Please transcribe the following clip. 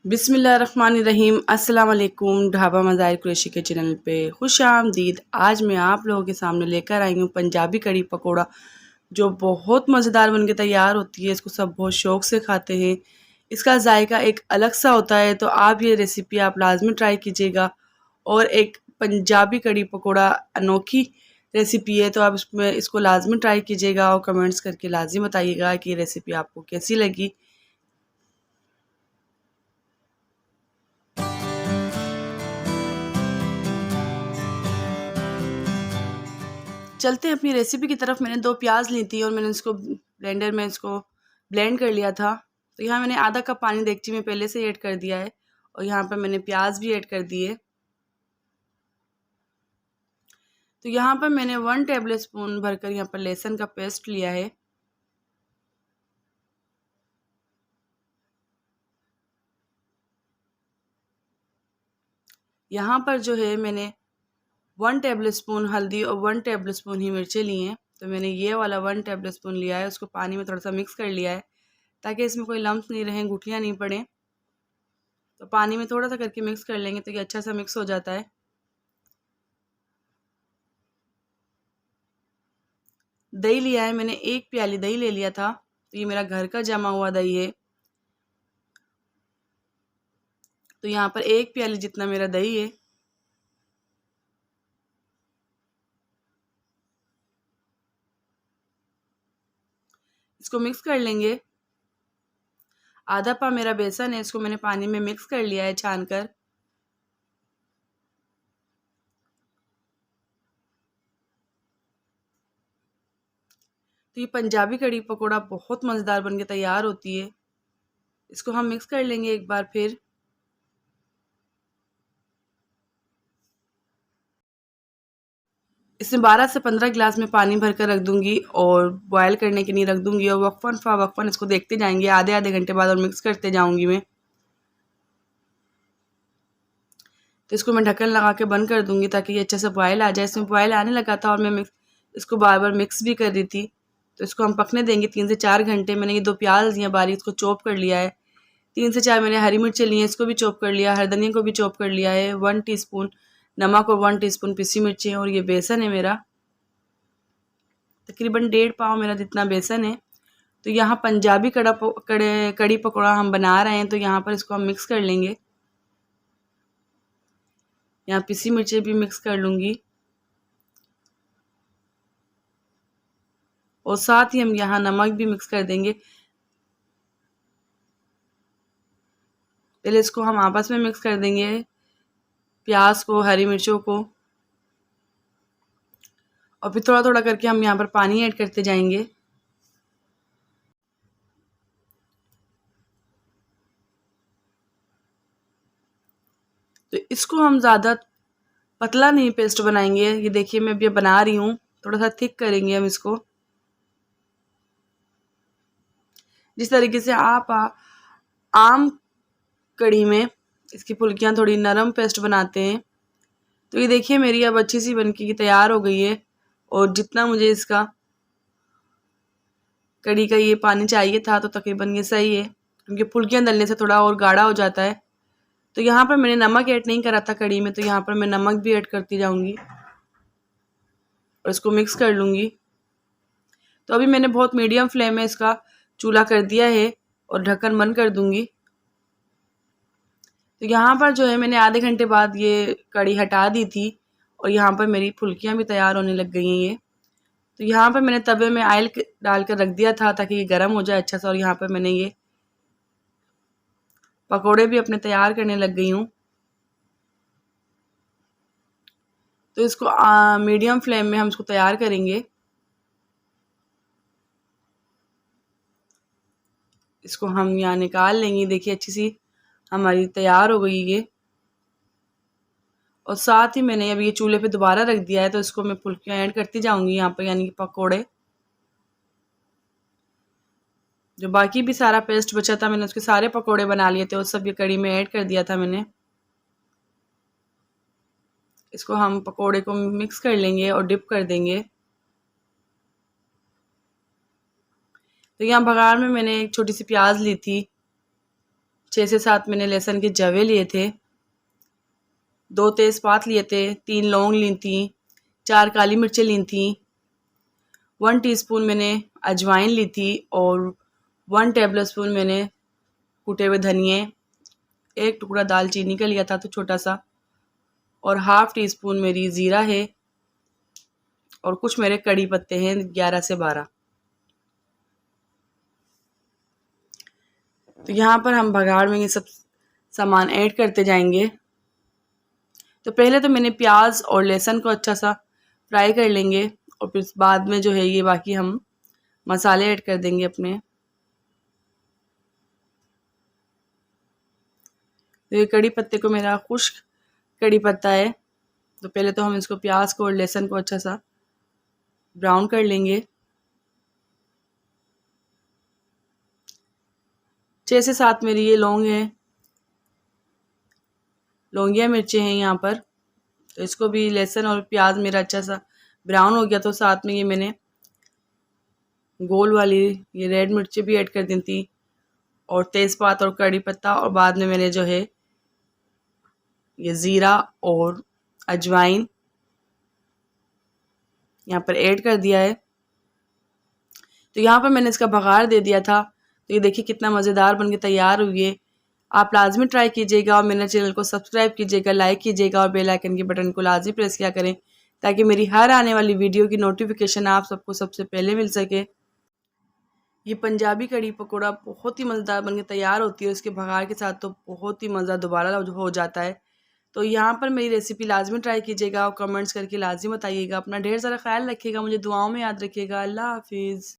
बिस्मिल्लाहिर्रहमानिर्रहीम। अस्सलाम वालेकुम। ढाबा मज़ाहिर कुरैशी के चैनल पे खुश आमदीद। आज मैं आप लोगों के सामने लेकर आई हूँ पंजाबी कड़ी पकोड़ा, जो बहुत मज़ेदार बन के तैयार होती है। इसको सब बहुत शौक़ से खाते हैं। इसका जायका एक अलग सा होता है, तो आप ये रेसिपी आप लाजमी ट्राई कीजिएगा। और एक पंजाबी कड़ी पकोड़ा अनोखी रेसिपी है, तो आप इसमें इसको लाजमी ट्राई कीजिएगा और कमेंट्स करके लाजमी बताइएगा कि ये रेसिपी आपको कैसी लगी। चलते हैं अपनी रेसिपी की तरफ। मैंने 2 प्याज ली थी और मैंने इसको ब्लेंडर में इसको ब्लेंड कर लिया था। तो यहाँ मैंने आधा कप पानी देगची में पहले से ऐड कर दिया है और यहाँ पर मैंने प्याज भी ऐड कर दिए। तो यहाँ पर मैंने 1 टेबल स्पून भरकर यहाँ पर लहसुन का पेस्ट लिया है। यहाँ पर जो है मैंने 1 टेबल स्पून हल्दी और 1 टेबल स्पून ही मिर्चें ली हैं। तो मैंने ये वाला 1 टेबल स्पून लिया है, उसको पानी में थोड़ा सा मिक्स कर लिया है ताकि इसमें कोई लम्स नहीं रहें, गुठलियाँ नहीं पड़ें। तो पानी में थोड़ा सा करके मिक्स कर लेंगे तो ये अच्छा सा मिक्स हो जाता है। दही लिया है मैंने, 1 प्याली दही ले लिया था। तो ये मेरा घर का जमा हुआ दही है। तो यहाँ पर 1 प्याली जितना मेरा दही है। इसको मिक्स कर लेंगे। आधा पा मेरा बेसन है, इसको मैंने पानी में मिक्स कर लिया है छान कर। तो ये पंजाबी कड़ी पकोड़ा बहुत मज़ेदार बन के तैयार होती है। इसको हम मिक्स कर लेंगे एक बार फिर। इसमें 12 से 15 गिलास में पानी भर कर रख दूंगी और बॉयल करने के लिए रख दूंगी और वक्फन इसको देखते जाएंगे आधे आधे घंटे बाद और मिक्स करते जाऊंगी मैं। तो इसको मैं ढक्कन लगा के बंद कर दूंगी ताकि ये अच्छे से बॉयल आ जाए। इसमें बॉयल आने लगा था और मैं इसको बार बार मिक्स भी कर रही थी। तो इसको हम पकने देंगे 3 से 4 घंटे। मैंने ये 2 प्याज लिया बारीक, इसको चॉप कर लिया है। 3 से 4 मैंने हरी मिर्चें ली हैं, इसको भी चॉप कर लिया। हरी धनिया को भी चॉप कर लिया है। 1 टीस्पून नमक और 1 टीस्पून पिसी मिर्चें और ये बेसन है मेरा, तकरीबन 1.5 पाव मेरा जितना बेसन है। तो यहाँ पंजाबी कड़ी पकौड़ा हम बना रहे हैं, तो यहाँ पर इसको हम मिक्स कर लेंगे। यहाँ पिसी मिर्चें भी मिक्स कर लूँगी और साथ ही हम यहाँ नमक भी मिक्स कर देंगे। पहले इसको हम आपस में मिक्स कर देंगे, प्याज को, हरी मिर्चों को, और फिर थोड़ा थोड़ा करके हम यहाँ पर पानी ऐड करते जाएंगे। तो इसको हम ज़्यादा पतला नहीं पेस्ट बनाएंगे। ये देखिए मैं अभी बना रही हूँ, थोड़ा सा थिक करेंगे हम इसको। जिस तरीके से आप आम कड़ी में इसकी फुल्कियाँ थोड़ी नरम पेस्ट बनाते हैं, तो ये देखिए मेरी अब अच्छी सी बनके तैयार हो गई है। और जितना मुझे इसका कड़ी का ये पानी चाहिए था तो तकरीबन ये सही है, क्योंकि फुल्कियाँ तलने से थोड़ा और गाढ़ा हो जाता है। तो यहाँ पर मैंने नमक ऐड नहीं करा था कड़ी में, तो यहाँ पर मैं नमक भी ऐड करती जाऊँगी और इसको मिक्स कर लूँगी। तो अभी मैंने बहुत मीडियम फ्लेम में इसका चूल्हा कर दिया है और ढक्कन बंद कर दूँगी। तो यहाँ पर जो है मैंने आधे घंटे बाद ये कड़ी हटा दी थी और यहाँ पर मेरी फुल्कियाँ भी तैयार होने लग गई हैं ये। तो यहाँ पर मैंने तवे में ऑयल डाल कर रख दिया था ताकि ये गर्म हो जाए अच्छा सा, और यहाँ पर मैंने ये पकोड़े भी अपने तैयार करने लग गई हूँ। तो इसको मीडियम फ्लेम में हम इसको तैयार करेंगे। इसको हम यहाँ निकाल लेंगे। देखिए अच्छी सी हमारी तैयार हो गई ये। और साथ ही मैंने अभी ये चूल्हे पे दोबारा रख दिया है, तो इसको मैं फुल्कियाँ ऐड करती जाऊंगी यहाँ पर, यानी कि पकोड़े। जो बाकी भी सारा पेस्ट बचा था मैंने उसके सारे पकोड़े बना लिए थे और सब ये कड़ी में ऐड कर दिया था मैंने। इसको हम पकोड़े को मिक्स कर लेंगे और डिप कर देंगे। तो यहाँ बघार में मैंने एक छोटी सी प्याज ली थी, 6 से 7 मैंने लहसुन के जवे लिए थे, 2 तेज़पात लिए थे, 3 लौंग ली थी, 4 काली मिर्चें ली थी, 1 टीस्पून मैंने अजवाइन ली थी और 1 टेबल स्पून मैंने कूटे हुए धनिए, 1 टुकड़ा दालचीनी का लिया था तो छोटा सा, और हाफ़ टी स्पून मेरी ज़ीरा है और कुछ मेरे कड़ी पत्ते हैं 11 से 12। तो यहाँ पर हम बघाड़ में ये सब सामान ऐड करते जाएंगे। तो पहले तो मैंने प्याज और लहसुन को अच्छा सा फ्राई कर लेंगे और फिर बाद में जो है ये बाकी हम मसाले ऐड कर देंगे अपने। तो ये कड़ी पत्ते को मेरा खुश्क कड़ी पत्ता है, तो पहले तो हम इसको प्याज को और लहसुन को अच्छा सा ब्राउन कर लेंगे। 6 से 7 मेरी ये लौंग है, लौंगिया मिर्चें हैं यहाँ पर। तो इसको भी लहसुन और प्याज मेरा अच्छा सा ब्राउन हो गया तो साथ में ये मैंने गोल वाली ये रेड मिर्चें भी ऐड कर दी थी और तेज़पात और कड़ी पत्ता, और बाद में मैंने जो है ये ज़ीरा और अजवाइन यहाँ पर ऐड कर दिया है। तो यहाँ पर मैंने इसका बघार दे दिया था। तो ये देखिए कितना मज़ेदार बनके तैयार हुई है। आप लाजमी ट्राई कीजिएगा और मेरे चैनल को सब्सक्राइब कीजिएगा, लाइक कीजिएगा और बेल आइकन के बटन को लाजमी प्रेस किया करें ताकि मेरी हर आने वाली वीडियो की नोटिफिकेशन आप सबको सबसे पहले मिल सके। ये पंजाबी कड़ी पकौड़ा बहुत ही मज़ेदार बनके तैयार होती है, उसके बघार के साथ तो बहुत ही मज़ा दोबारा हो जाता है। तो यहाँ पर मेरी रेसिपी लाजमी ट्राई कीजिएगा और कमेंट्स करके लाजमी बताइएगा। अपना ढेर सारा ख्याल रखिएगा, मुझे दुआओं में याद रखिएगा। अल्लाह हाफिज़।